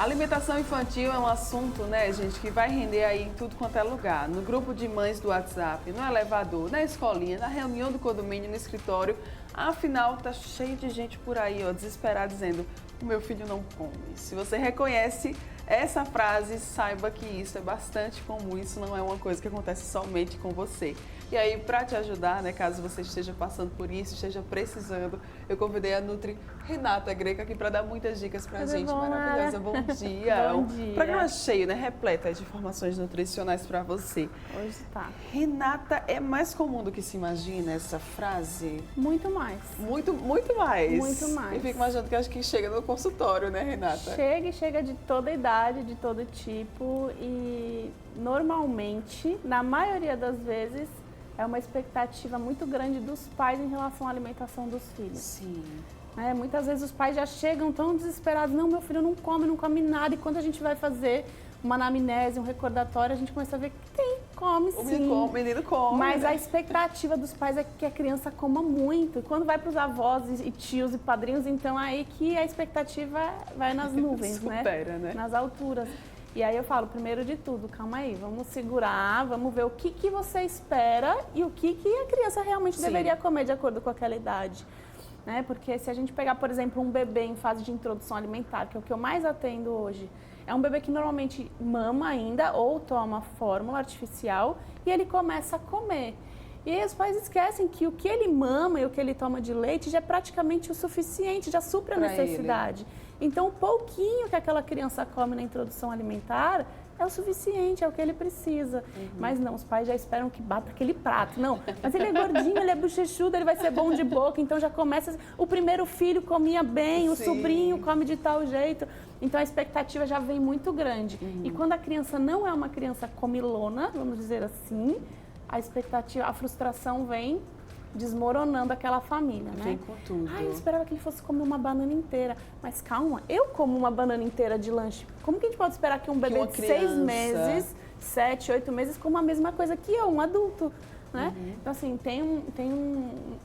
Alimentação infantil é um assunto, né, gente, que vai render aí em tudo quanto é lugar. No grupo de mães do WhatsApp, no elevador, na escolinha, na reunião do condomínio, no escritório. Afinal, tá cheio de gente por aí, ó, desesperada, dizendo: o meu filho não come. Se você reconhece essa frase, saiba que isso é bastante comum, isso não é uma coisa que acontece somente com você. E aí, para te ajudar, né, caso você esteja passando por isso, esteja precisando, eu convidei a Nutri Renata Greca aqui para dar muitas dicas para a gente. Bom, maravilhosa. Bom dia. Bom dia. Programa cheio, né, repleto de informações nutricionais para você. Hoje tá. Renata, é mais comum do que se imagina essa frase? Muito mais. Muito mais. Muito mais. Eu fico imaginando que acho que chega no consultório, né, Renata? Chega de toda idade, de todo tipo e normalmente, na maioria das vezes, é uma expectativa muito grande dos pais em relação à alimentação dos filhos. Sim. Muitas vezes os pais já chegam tão desesperados: não, meu filho não come nada. E quando a gente vai fazer uma anamnese, um recordatório, a gente começa a ver que come sim. O menino come. Mas né? a expectativa dos pais é que a criança coma muito. E quando vai para os avós e tios e padrinhos, então é aí que a expectativa vai nas nuvens, Supera, né? Nas alturas. E aí eu falo, primeiro de tudo, calma aí, vamos segurar, vamos ver o que você espera e o que a criança realmente deveria comer de acordo com aquela idade. Porque se a gente pegar, por exemplo, um bebê em fase de introdução alimentar, que é o que eu mais atendo hoje, é um bebê que normalmente mama ainda ou toma fórmula artificial e ele começa a comer. E aí os pais esquecem que o que ele mama e o que ele toma de leite já é praticamente o suficiente, já supre a necessidade. Então, o pouquinho que aquela criança come na introdução alimentar é o suficiente, é o que ele precisa. Mas não, os pais já esperam que bata aquele prato. Não, mas ele é gordinho, ele é bochechudo, ele vai ser bom de boca. Então já começa, o primeiro filho comia bem, o sobrinho come de tal jeito. Então a expectativa já vem muito grande. E quando a criança não é uma criança comilona, vamos dizer assim, a expectativa, a frustração vem desmoronando aquela família, né? Vem com tudo. Eu esperava que ele fosse comer uma banana inteira. Mas calma, eu como uma banana inteira de lanche. Como que a gente pode esperar que um bebê de 6 meses, 7, 8 meses, coma a mesma coisa que eu, um adulto? Né? Então, assim, tem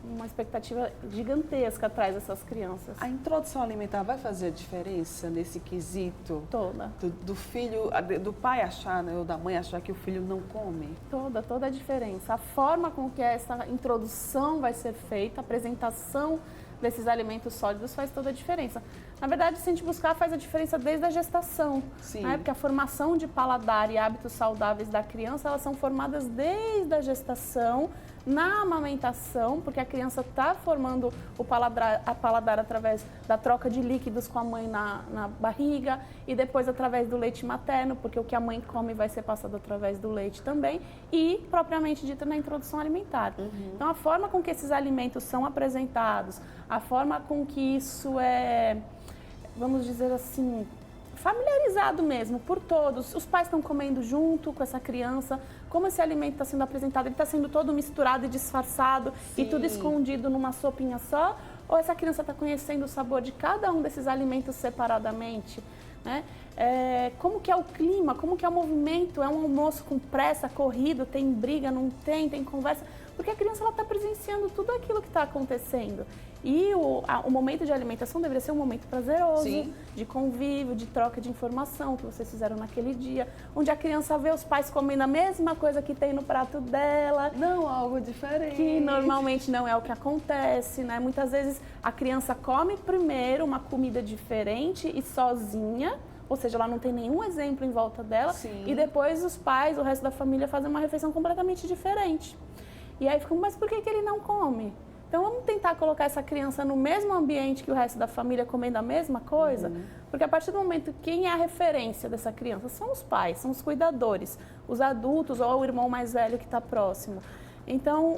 uma expectativa gigantesca atrás dessas crianças. A introdução alimentar vai fazer a diferença nesse quesito? Toda. Do filho, do pai achar, né, ou da mãe achar que o filho não come? Toda a diferença. A forma com que essa introdução vai ser feita, a apresentação desses alimentos sólidos faz toda a diferença. Na verdade, se a gente buscar, faz a diferença desde a gestação. Sim. Porque a formação de paladar e hábitos saudáveis da criança, elas são formadas desde a gestação, na amamentação, porque a criança está formando o paladar através da troca de líquidos com a mãe na barriga e depois através do leite materno, porque o que a mãe come vai ser passado através do leite também e, propriamente dito, na introdução alimentar. Então, a forma com que esses alimentos são apresentados, a forma com que isso é, vamos dizer assim, familiarizado mesmo por todos. Os pais estão comendo junto com essa criança, como esse alimento está sendo apresentado, ele está sendo todo misturado e disfarçado e tudo escondido numa sopinha só, ou essa criança está conhecendo o sabor de cada um desses alimentos separadamente, né? Como que é o clima, como que é o movimento, é um almoço com pressa, corrido, tem briga, não tem conversa, porque a criança está presenciando tudo aquilo que está acontecendo. E o momento de alimentação deveria ser um momento prazeroso, de convívio, de troca de informação que vocês fizeram naquele dia, onde a criança vê os pais comendo a mesma coisa que tem no prato dela. Não, algo diferente. Que normalmente não é o que acontece, né? Muitas vezes a criança come primeiro uma comida diferente e sozinha, ou seja, ela não tem nenhum exemplo em volta dela, e depois os pais, o resto da família fazem uma refeição completamente diferente. E aí ficam, mas por que ele não come? Então vamos tentar colocar essa criança no mesmo ambiente que o resto da família comendo a mesma coisa, porque a partir do momento quem é a referência dessa criança são os pais, são os cuidadores, os adultos ou o irmão mais velho que está próximo. Então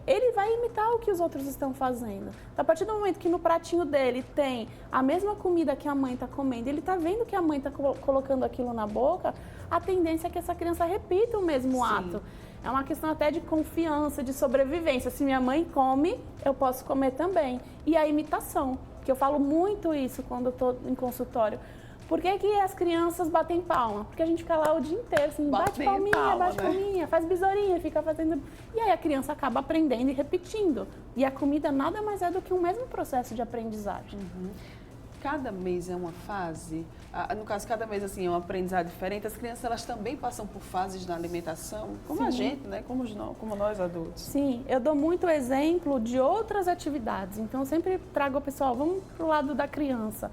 ele vai imitar o que os outros estão fazendo. Então, a partir do momento que no pratinho dele tem a mesma comida que a mãe está comendo, ele está vendo que a mãe está colocando aquilo na boca, a tendência é que essa criança repita o mesmo ato. É uma questão até de confiança, de sobrevivência. Se minha mãe come, eu posso comer também. E a imitação, que eu falo muito isso quando eu estou em consultório. Por que as crianças batem palma? Porque a gente fica lá o dia inteiro, assim, bate palminha, faz besourinha, fica fazendo... E aí a criança acaba aprendendo e repetindo. E a comida nada mais é do que o mesmo processo de aprendizagem. cada mês é uma fase? No caso, cada mês assim, é um aprendizado diferente. As crianças elas também passam por fases na alimentação, como Sim. a gente, né? Como nós adultos. Sim, eu dou muito exemplo de outras atividades. Então, eu sempre trago ao pessoal, vamos para o lado da criança.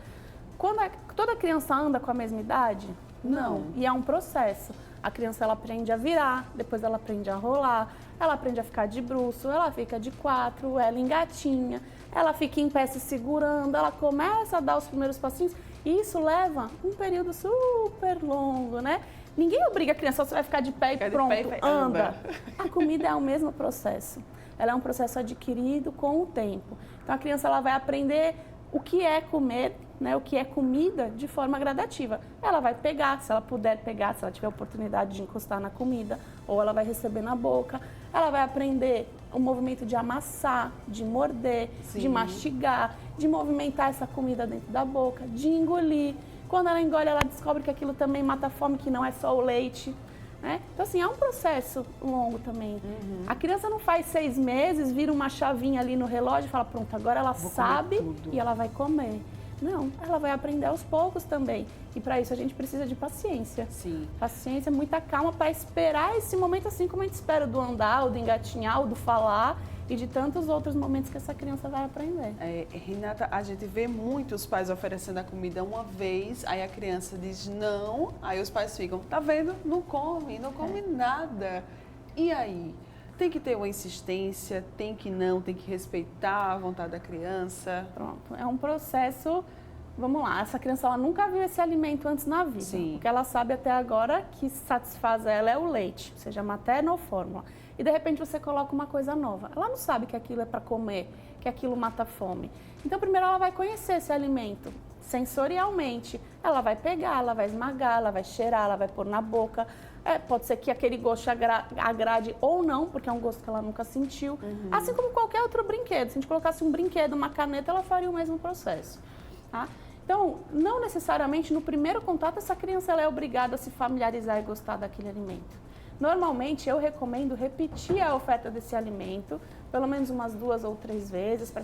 Toda criança anda com a mesma idade? Não. E é um processo. A criança ela aprende a virar, depois ela aprende a rolar, ela aprende a ficar de bruço, ela fica de 4, ela engatinha, ela fica em pé se segurando, ela começa a dar os primeiros passinhos. E isso leva um período super longo, né? Ninguém obriga a criança, você vai ficar de pé e pronto, anda. A comida é o mesmo processo. Ela é um processo adquirido com o tempo. Então, a criança ela vai aprender o que é comer, né, o que é comida de forma gradativa. Ela vai pegar, se ela puder pegar, se ela tiver a oportunidade de encostar na comida, ou ela vai receber na boca. Ela vai aprender o movimento de amassar, de morder, Sim. de mastigar, de movimentar essa comida dentro da boca, de engolir. Quando ela engole, ela descobre que aquilo também mata a fome, que não é só o leite. Né? Então, assim, é um processo longo também. A criança não faz 6 meses, vira uma chavinha ali no relógio e fala, pronto, agora ela sabe e ela vai comer. Não, ela vai aprender aos poucos também. E para isso a gente precisa de paciência. Sim. Paciência, muita calma para esperar esse momento assim como a gente espera do andar, ou do engatinhar, ou do falar e de tantos outros momentos que essa criança vai aprender. Renata, a gente vê muitos pais oferecendo a comida uma vez, aí a criança diz não, aí os pais ficam, tá vendo? Não come nada. E aí? Tem que ter uma insistência, tem que respeitar a vontade da criança. Pronto, é um processo, vamos lá, essa criança ela nunca viu esse alimento antes na vida. Sim. O que ela sabe até agora que satisfaz ela é o leite, seja materna ou fórmula. E de repente você coloca uma coisa nova. Ela não sabe que aquilo é para comer, que aquilo mata a fome. Então primeiro ela vai conhecer esse alimento sensorialmente. Ela vai pegar, ela vai esmagar, ela vai cheirar, ela vai pôr na boca. Pode ser que aquele gosto agrade ou não, porque é um gosto que ela nunca sentiu. Assim como qualquer outro brinquedo. Se a gente colocasse um brinquedo, uma caneta, ela faria o mesmo processo. Tá? Então, não necessariamente no primeiro contato essa criança ela é obrigada a se familiarizar e gostar daquele alimento. Normalmente, eu recomendo repetir a oferta desse alimento, pelo menos umas 2 ou 3 vezes, para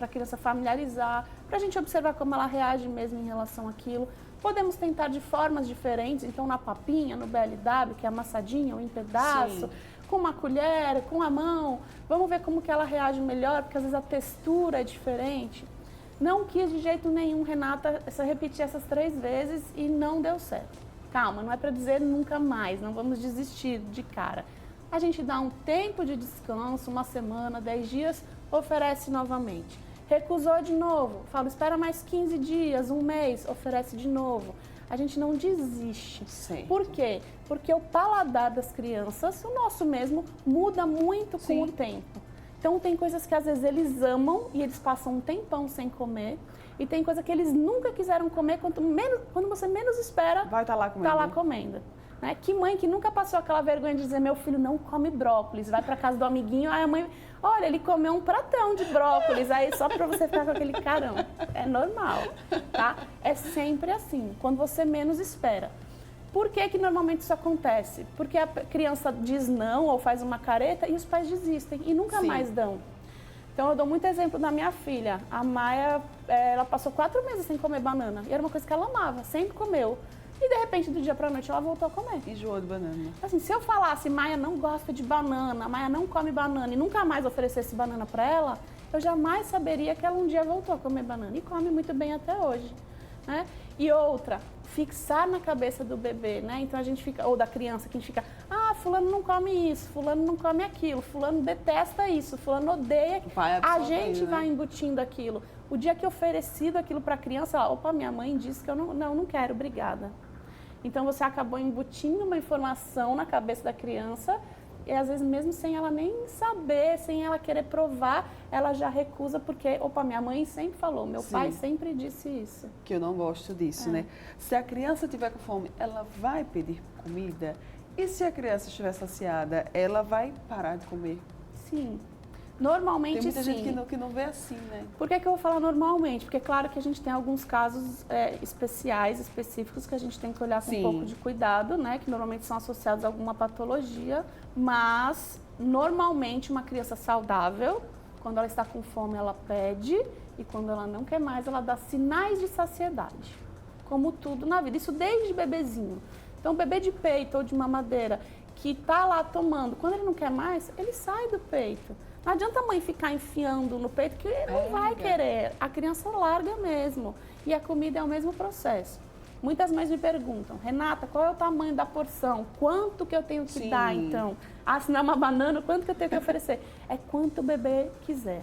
a criança familiarizar, para a gente observar como ela reage mesmo em relação àquilo. Podemos tentar de formas diferentes, então na papinha, no BLW, que é amassadinha ou em pedaço, Sim. com uma colher, com a mão. Vamos ver como que ela reage melhor, porque às vezes a textura é diferente. Não quis de jeito nenhum, Renata, repetir essas 3 vezes e não deu certo. Calma, não é para dizer nunca mais, não vamos desistir de cara. A gente dá um tempo de descanso, 1 semana, 10 dias, oferece novamente. Recusou de novo, fala, espera mais 15 dias, 1 mês, oferece de novo. A gente não desiste. Certo. Por quê? Porque o paladar das crianças, o nosso mesmo, muda muito com o tempo. Então, tem coisas que às vezes eles amam e eles passam um tempão sem comer. E tem coisa que eles nunca quiseram comer, quando você menos espera, vai estar lá comendo. Tá lá comendo. Né? Que mãe que nunca passou aquela vergonha de dizer, meu filho não come brócolis, vai para casa do amiguinho, aí a mãe, olha, ele comeu um pratão de brócolis, aí só para você ficar com aquele carão. É normal, tá? É sempre assim, quando você menos espera. Por que que normalmente isso acontece? Porque a criança diz não ou faz uma careta e os pais desistem e nunca mais dão. Então, eu dou muito exemplo da minha filha. A Maia, ela passou 4 meses sem comer banana. E era uma coisa que ela amava, sempre comeu. E, de repente, do dia pra noite, ela voltou a comer. Enjoou de banana. Assim, se eu falasse, Maia não gosta de banana, Maia não come banana, e nunca mais oferecesse banana pra ela, eu jamais saberia que ela um dia voltou a comer banana. E come muito bem até hoje. Né? E outra, fixar na cabeça do bebê, né? Então a gente fica, ou da criança, que a gente fica, fulano não come isso, fulano não come aquilo, fulano detesta isso, fulano odeia. A gente vai embutindo aquilo. O dia que é oferecido aquilo para a criança, ela, opa, minha mãe disse que eu não quero, obrigada. Então você acabou embutindo uma informação na cabeça da criança e às vezes mesmo sem ela nem saber, sem ela querer provar, ela já recusa porque, opa, minha mãe sempre falou, meu pai sempre disse isso. Que eu não gosto disso, né? Se a criança tiver com fome, ela vai pedir comida? E se a criança estiver saciada, ela vai parar de comer? Sim. Normalmente, tem muita gente que não vê assim, né? Por que eu vou falar normalmente? Porque é claro que a gente tem alguns casos especiais, específicos, que a gente tem que olhar com um pouco de cuidado, né? Que normalmente são associados a alguma patologia, mas normalmente uma criança saudável, Quando ela está com fome, ela pede, e quando ela não quer mais, ela dá sinais de saciedade. Como tudo na vida, isso desde bebezinho. Então, o bebê de peito ou de mamadeira que está lá tomando, quando ele não quer mais, ele sai do peito. Não adianta a mãe ficar enfiando no peito, que ele não vai querer. A criança larga mesmo. E a comida é o mesmo processo. Muitas mães me perguntam, Renata, qual é o tamanho da porção? Quanto que eu tenho que dar, então? Ah, se não é uma banana, quanto que eu tenho que oferecer? É quanto o bebê quiser.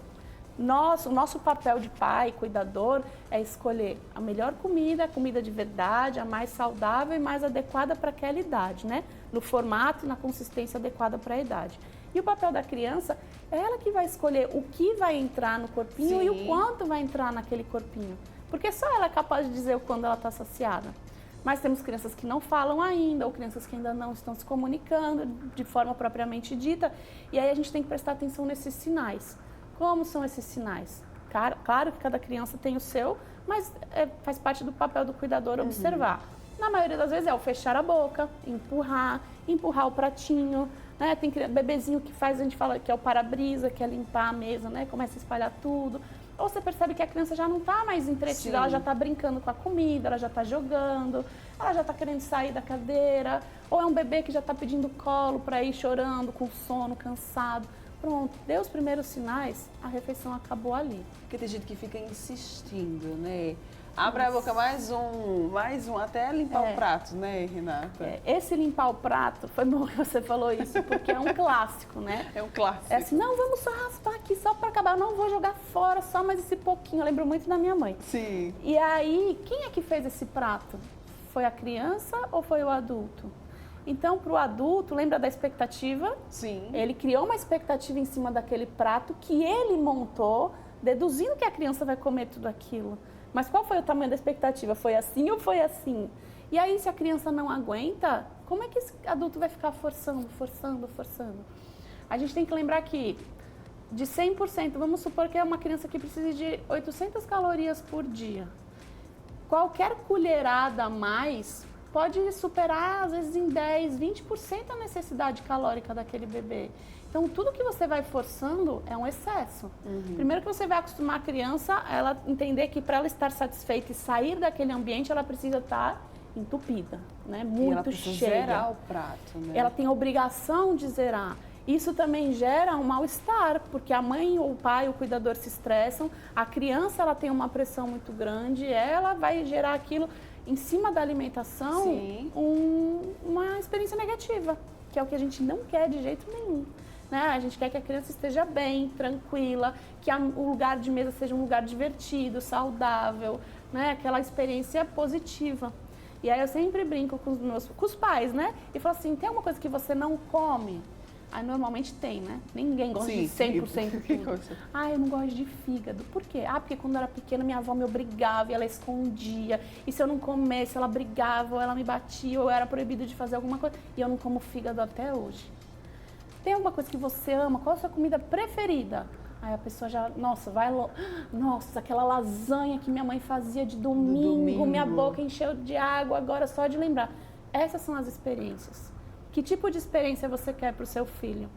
O nosso papel de pai, cuidador, é escolher a melhor comida, a comida de verdade, a mais saudável e mais adequada para aquela idade, né? No formato e na consistência adequada para a idade. E o papel da criança é ela que vai escolher o que vai entrar no corpinho e o quanto vai entrar naquele corpinho. Porque só ela é capaz de dizer quando ela está saciada. Mas temos crianças que não falam ainda, ou crianças que ainda não estão se comunicando de forma propriamente dita. E aí a gente tem que prestar atenção nesses sinais. Como são esses sinais? Claro que cada criança tem o seu, mas faz parte do papel do cuidador observar. Na maioria das vezes é o fechar a boca, empurrar o pratinho, né? Tem bebezinho que faz, a gente fala que é o para-brisa, que é limpar a mesa, né? Começa a espalhar tudo. Ou você percebe que a criança já não está mais entretida, ela já está brincando com a comida, ela já está jogando, ela já está querendo sair da cadeira, ou é um bebê que já está pedindo colo para ir chorando, com sono, cansado. Pronto, deu os primeiros sinais, a refeição acabou ali. Porque tem gente que fica insistindo, né? Abre a boca, mais um, até limpar o prato, né, Renata? Esse limpar o prato, foi bom que você falou isso, porque é um clássico, né? É um clássico. É assim, não, vamos só raspar aqui, só para acabar, não vou jogar fora, só mais esse pouquinho. Eu lembro muito da minha mãe. Sim. E aí, quem é que fez esse prato? Foi a criança ou foi o adulto? Então, para o adulto, lembra da expectativa? Sim. Ele criou uma expectativa em cima daquele prato que ele montou, deduzindo que a criança vai comer tudo aquilo. Mas qual foi o tamanho da expectativa? Foi assim ou foi assim? E aí, se a criança não aguenta, como é que esse adulto vai ficar forçando? A gente tem que lembrar que de 100%, vamos supor que é uma criança que precisa de 800 calorias por dia. Qualquer colherada a mais pode superar, às vezes, em 10, 20% a necessidade calórica daquele bebê. Então, tudo que você vai forçando é um excesso. Primeiro que você vai acostumar a criança a ela entender que para ela estar satisfeita e sair daquele ambiente, ela precisa estar entupida, né? Muito cheia. Ela precisa zerar o prato, né? Ela tem a obrigação de zerar. Isso também gera um mal-estar, porque a mãe, o pai, o cuidador se estressam, a criança ela tem uma pressão muito grande, ela vai gerar aquilo em cima da alimentação, uma experiência negativa, que é o que a gente não quer de jeito nenhum. Né? A gente quer que a criança esteja bem, tranquila, que o lugar de mesa seja um lugar divertido, saudável, né? Aquela experiência positiva. E aí eu sempre brinco com os pais, né? E falo assim, tem alguma coisa que você não come? Aí normalmente tem, né? Ninguém gosta de 100% tudo. Ah, eu não gosto de fígado. Por quê? Ah, porque quando eu era pequena minha avó me obrigava e ela escondia. E se eu não comesse, ela brigava, ou ela me batia, ou eu era proibido de fazer alguma coisa. E eu não como fígado até hoje. Tem alguma coisa que você ama? Qual a sua comida preferida? Aí a pessoa já, nossa, nossa, aquela lasanha que minha mãe fazia de domingo, minha boca encheu de água agora só de lembrar. Essas são as experiências. Que tipo de experiência você quer para o seu filho?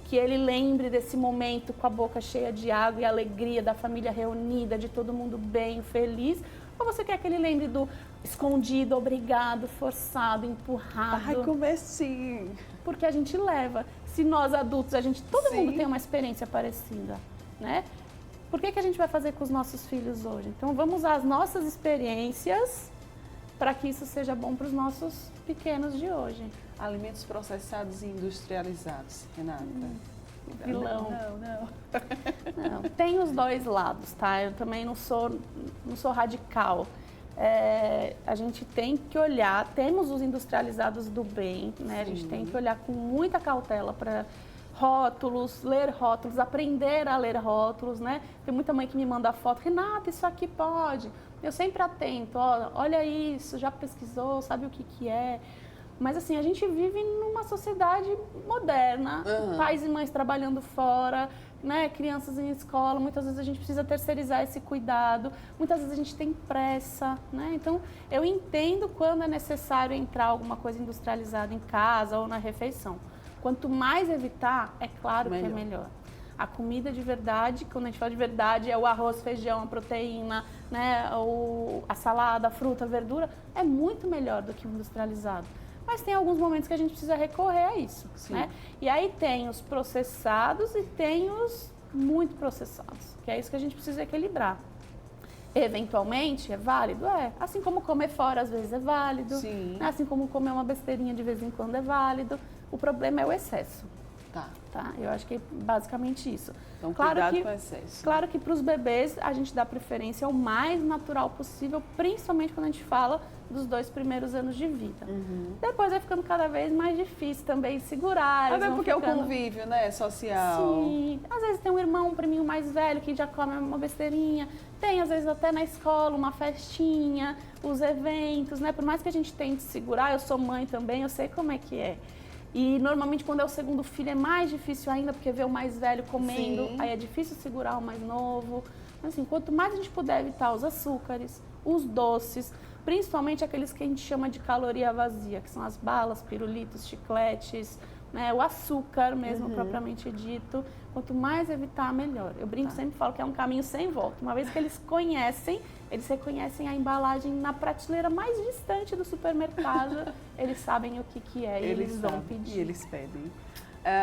Que ele lembre desse momento com a boca cheia de água e alegria, da família reunida, de todo mundo bem, feliz? Ou você quer que ele lembre do escondido, obrigado, forçado, empurrado? Vai comer sim. Porque a gente leva. Se nós adultos, todo mundo tem uma experiência parecida, né? Por que a gente vai fazer com os nossos filhos hoje? Então vamos usar as nossas experiências para que isso seja bom para os nossos pequenos de hoje. Alimentos processados e industrializados, Renata. Vilão. Não. Não, tem os dois lados, tá? Eu também não sou radical. A gente tem que olhar, temos os industrializados do bem, né? A gente tem que olhar com muita cautela para rótulos, ler rótulos, aprender a ler rótulos, né? Tem muita mãe que me manda foto, Renata, isso aqui pode. Eu sempre atento, olha isso, já pesquisou, sabe o que é. Mas assim, a gente vive numa sociedade moderna, pais e mães trabalhando fora, né, crianças em escola, muitas vezes a gente precisa terceirizar esse cuidado, muitas vezes a gente tem pressa, né? Então, eu entendo quando é necessário entrar alguma coisa industrializada em casa ou na refeição. Quanto mais evitar, é claro que é melhor. A comida de verdade, quando a gente fala de verdade, é o arroz, feijão, a proteína, né, a salada, a fruta, a verdura, é muito melhor do que o industrializado. Mas tem alguns momentos que a gente precisa recorrer a isso, né? E aí tem os processados e tem os muito processados, que é isso que a gente precisa equilibrar. Eventualmente é válido? É. Assim como comer fora às vezes é válido, Sim. né? Assim como comer uma besteirinha de vez em quando é válido. O problema é o excesso. Tá. Eu acho que é basicamente isso. Então, cuidado com o excesso. Claro que para os bebês a gente dá preferência ao mais natural possível, principalmente quando a gente fala dos 2 primeiros anos de vida. Depois vai ficando cada vez mais difícil também segurar. Até porque é o convívio, né, social. Sim. Às vezes tem um irmão, um priminho mais velho que já come uma besteirinha. Tem, às vezes, até na escola, uma festinha, os eventos, né? Por mais que a gente tente segurar, eu sou mãe também, eu sei como é que é. E normalmente quando é o segundo filho é mais difícil ainda, porque vê o mais velho comendo, aí é difícil segurar o mais novo. Mas assim, quanto mais a gente puder evitar os açúcares, os doces, principalmente aqueles que a gente chama de caloria vazia, que são as balas, pirulitos, chicletes, né, o açúcar mesmo, propriamente dito. Quanto mais evitar, melhor. Eu brinco, sempre falo que é um caminho sem volta. Uma vez que eles conhecem, eles reconhecem a embalagem na prateleira mais distante do supermercado, eles sabem o que é e eles vão pedir. E eles pedem.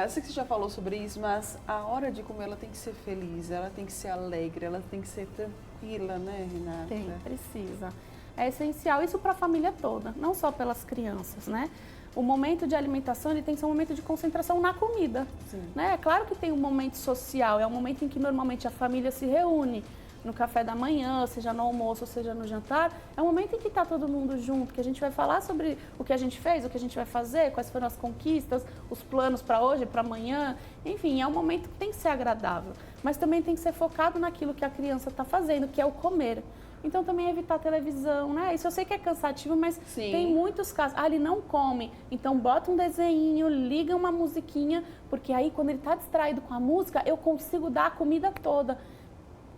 Sei que você já falou sobre isso, mas a hora de comer ela tem que ser feliz, ela tem que ser alegre, ela tem que ser tranquila, né, Renata? Tem, precisa. É essencial isso para a família toda, não só pelas crianças, né? O momento de alimentação ele tem que ser um momento de concentração na comida. Né? É claro que tem um momento social, é um momento em que normalmente a família se reúne no café da manhã, seja no almoço, seja no jantar. É um momento em que está todo mundo junto, que a gente vai falar sobre o que a gente fez, o que a gente vai fazer, quais foram as conquistas, os planos para hoje, para amanhã. Enfim, é um momento que tem que ser agradável, mas também tem que ser focado naquilo que a criança está fazendo, que é o comer. Então, também evitar televisão, né? Isso eu sei que é cansativo, mas tem muitos casos. Ele não come, então bota um desenho, liga uma musiquinha, porque aí quando ele está distraído com a música, eu consigo dar a comida toda.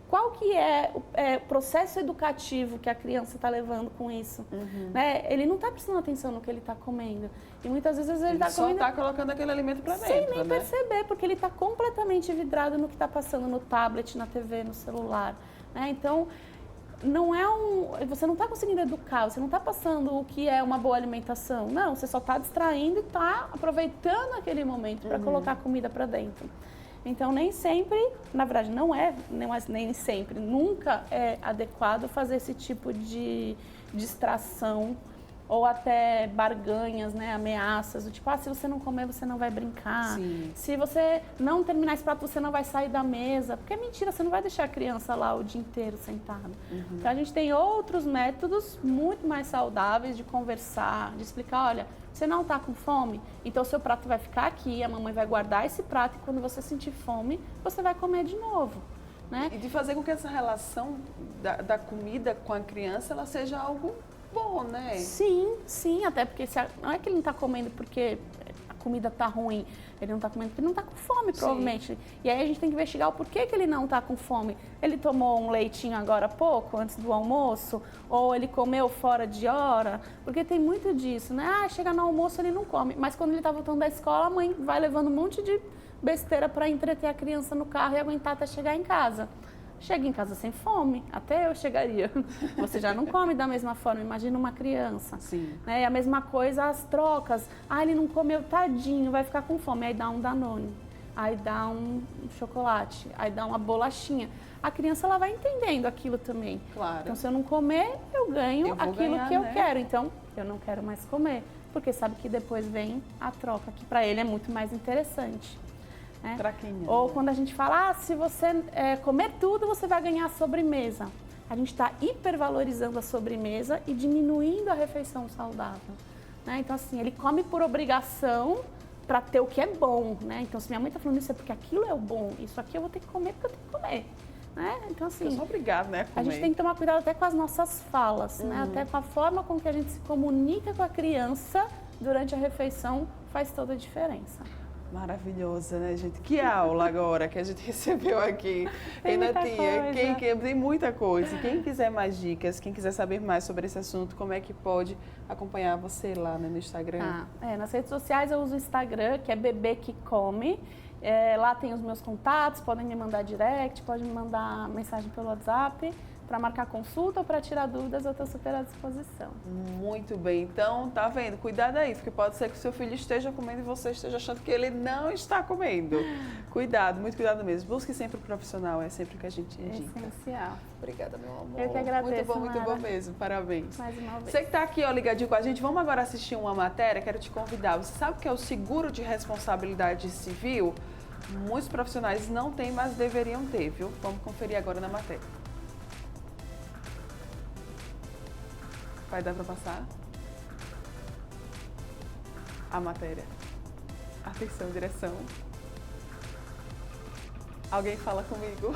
Qual que é o processo educativo que a criança está levando com isso? Né? Ele não está prestando atenção no que ele está comendo. E muitas vezes ele está comendo... só está colocando aquele alimento para dentro, sem nem perceber, porque ele está completamente vidrado no que está passando no tablet, na TV, no celular. Né? Então... você não está conseguindo educar, você não está passando o que é uma boa alimentação. Não, você só está distraindo e está aproveitando aquele momento para colocar a comida para dentro. Então, nem sempre, na verdade, nem sempre, nunca é adequado fazer esse tipo de distração ou até barganhas, né, ameaças, do tipo, se você não comer, você não vai brincar. Se você não terminar esse prato, você não vai sair da mesa. Porque é mentira, você não vai deixar a criança lá o dia inteiro sentada. Então, a gente tem outros métodos muito mais saudáveis de conversar, de explicar, olha, você não está com fome? Então, o seu prato vai ficar aqui, a mamãe vai guardar esse prato e quando você sentir fome, você vai comer de novo. Né? E de fazer com que essa relação da comida com a criança, ela seja algo bom, né? Sim, até porque não é que ele não está comendo porque a comida está ruim, ele não está comendo porque ele não está com fome, provavelmente. E aí a gente tem que investigar o porquê que ele não está com fome. Ele tomou um leitinho agora há pouco, antes do almoço, ou ele comeu fora de hora, porque tem muito disso, né? Chega no almoço ele não come, mas quando ele está voltando da escola, a mãe vai levando um monte de besteira para entreter a criança no carro e aguentar até chegar em casa. Chega em casa sem fome, até eu chegaria. Você já não come da mesma forma, imagina uma criança. Né? E a mesma coisa, as trocas. Ele não comeu, tadinho, vai ficar com fome. Aí dá um Danone, aí dá um chocolate, aí dá uma bolachinha. A criança ela vai entendendo aquilo também. Claro. Então, se eu não comer, eu ganho aquilo que eu quero. Então, eu não quero mais comer, porque sabe que depois vem a troca, que para ele é muito mais interessante. Né? Ou quando a gente fala, se você comer tudo, você vai ganhar a sobremesa. A gente está hipervalorizando a sobremesa e diminuindo a refeição saudável. Né? Então, assim, ele come por obrigação para ter o que é bom. Né? Então, se minha mãe está falando isso é porque aquilo é o bom. Isso aqui eu vou ter que comer porque eu tenho que comer. Né? Então, assim, eu sou obrigada, né, a comer. A gente tem que tomar cuidado até com as nossas falas, né? Até com a forma com que a gente se comunica com a criança durante a refeição faz toda a diferença. Maravilhosa, né, gente? Que aula agora que a gente recebeu aqui. Tem muita coisa. Quem quiser mais dicas, quem quiser saber mais sobre esse assunto, como é que pode acompanhar você lá, né, no Instagram? Nas redes sociais eu uso o Instagram, que é Bebê que Come. Lá tem os meus contatos, podem me mandar direct, podem me mandar mensagem pelo WhatsApp para marcar consulta ou para tirar dúvidas, eu estou super à disposição. Muito bem, então tá vendo? Cuidado aí, porque pode ser que o seu filho esteja comendo e você esteja achando que ele não está comendo. Cuidado, muito cuidado mesmo. Busque sempre o profissional, é sempre o que a gente indica. Essencial. Obrigada, meu amor. Eu que agradeço, muito bom mesmo, parabéns. Mais uma vez. Você que está aqui, ó, ligadinho com a gente, vamos agora assistir uma matéria, quero te convidar. Você sabe o que é o seguro de responsabilidade civil? Muitos profissionais não têm, mas deveriam ter, viu? Vamos conferir agora na matéria. Vai dar para passar? A matéria. Atenção, direção. Alguém fala comigo?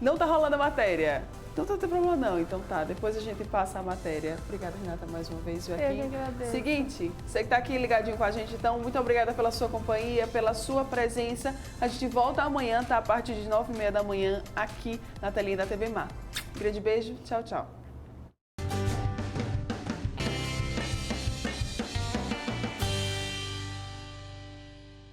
Não tá rolando a matéria. Não tem problema não, então tá. Depois a gente passa a matéria. Obrigada, Renata, mais uma vez. Eu que agradeço. Seguinte, você que tá aqui ligadinho com a gente, então, muito obrigada pela sua companhia, pela sua presença. A gente volta amanhã, tá? A partir de 9h30 da manhã, aqui na telinha da TV Mar. Grande beijo, tchau, tchau.